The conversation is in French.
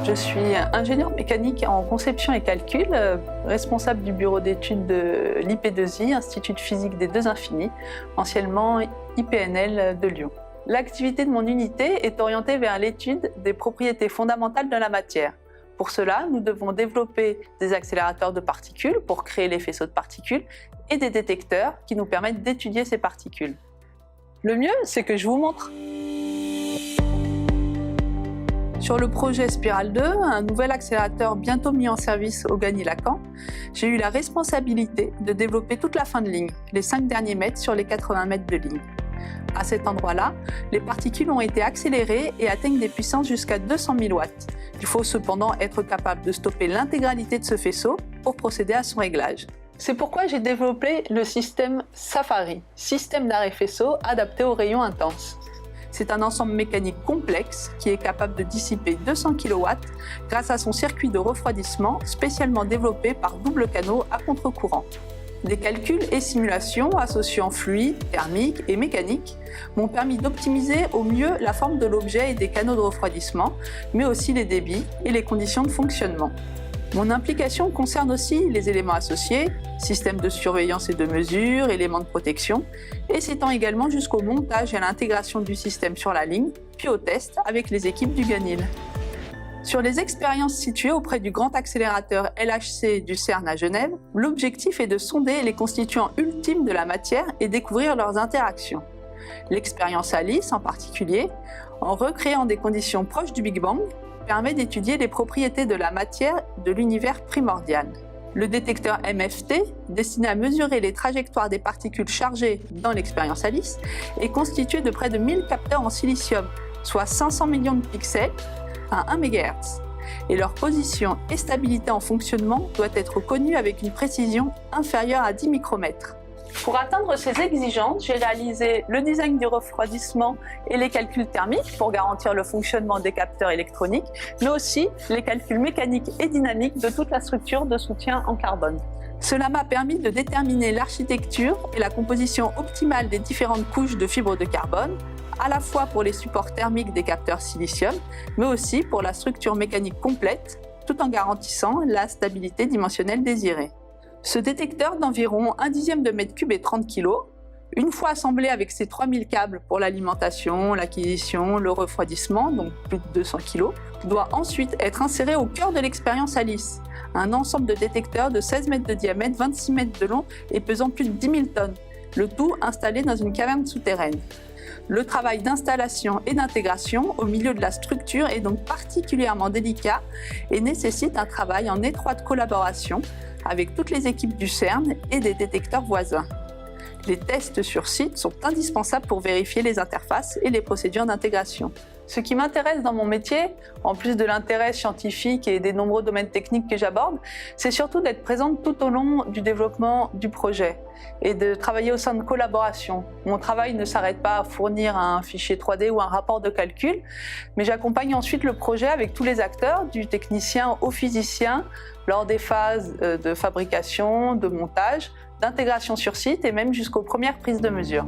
Je suis ingénieure mécanique en conception et calcul, responsable du bureau d'études de l'IP2I, Institut de physique des deux infinis, anciennement IPNL de Lyon. L'activité de mon unité est orientée vers l'étude des propriétés fondamentales de la matière. Pour cela, nous devons développer des accélérateurs de particules pour créer les faisceaux de particules et des détecteurs qui nous permettent d'étudier ces particules. Le mieux, c'est que je vous montre. Sur le projet Spiral 2, un nouvel accélérateur bientôt mis en service au Gagny-Lacan, j'ai eu la responsabilité de développer toute la fin de ligne, les 5 derniers mètres sur les 80 mètres de ligne. À cet endroit-là, les particules ont été accélérées et atteignent des puissances jusqu'à 200 000 watts. Il faut cependant être capable de stopper l'intégralité de ce faisceau pour procéder à son réglage. C'est pourquoi j'ai développé le système Safari, système d'arrêt faisceau adapté aux rayons intenses. C'est un ensemble mécanique complexe qui est capable de dissiper 200 kW grâce à son circuit de refroidissement spécialement développé par double canot à contre-courant. Des calculs et simulations associant fluide, thermique et mécanique m'ont permis d'optimiser au mieux la forme de l'objet et des canaux de refroidissement, mais aussi les débits et les conditions de fonctionnement. Mon implication concerne aussi les éléments associés, systèmes de surveillance et de mesure, éléments de protection, et s'étend également jusqu'au montage et à l'intégration du système sur la ligne, puis au test avec les équipes du Ganil. Sur les expériences situées auprès du grand accélérateur LHC du CERN à Genève, l'objectif est de sonder les constituants ultimes de la matière et découvrir leurs interactions. L'expérience ALICE en particulier, en recréant des conditions proches du Big Bang, permet d'étudier les propriétés de la matière de l'univers primordial. Le détecteur MFT, destiné à mesurer les trajectoires des particules chargées dans l'expérience ALICE, est constitué de près de 1000 capteurs en silicium, soit 500 millions de pixels à 1 MHz. Et leur position et stabilité en fonctionnement doit être connue avec une précision inférieure à 10 micromètres. Pour atteindre ces exigences, j'ai réalisé le design du refroidissement et les calculs thermiques pour garantir le fonctionnement des capteurs électroniques, mais aussi les calculs mécaniques et dynamiques de toute la structure de soutien en carbone. Cela m'a permis de déterminer l'architecture et la composition optimale des différentes couches de fibres de carbone, à la fois pour les supports thermiques des capteurs silicium, mais aussi pour la structure mécanique complète, tout en garantissant la stabilité dimensionnelle désirée. Ce détecteur d'environ 1/10 de mètre cube et 30 kg, une fois assemblé avec ses 3000 câbles pour l'alimentation, l'acquisition, le refroidissement, donc plus de 200 kg, doit ensuite être inséré au cœur de l'expérience ALICE, un ensemble de détecteurs de 16 mètres de diamètre, 26 mètres de long et pesant plus de 10 000 tonnes, le tout installé dans une caverne souterraine. Le travail d'installation et d'intégration au milieu de la structure est donc particulièrement délicat et nécessite un travail en étroite collaboration avec toutes les équipes du CERN et des détecteurs voisins. Les tests sur site sont indispensables pour vérifier les interfaces et les procédures d'intégration. Ce qui m'intéresse dans mon métier, en plus de l'intérêt scientifique et des nombreux domaines techniques que j'aborde, c'est surtout d'être présente tout au long du développement du projet et de travailler au sein de collaboration. Mon travail ne s'arrête pas à fournir un fichier 3D ou un rapport de calcul, mais j'accompagne ensuite le projet avec tous les acteurs, du technicien au physicien, lors des phases de fabrication, de montage, d'intégration sur site et même jusqu'aux premières prises de mesure.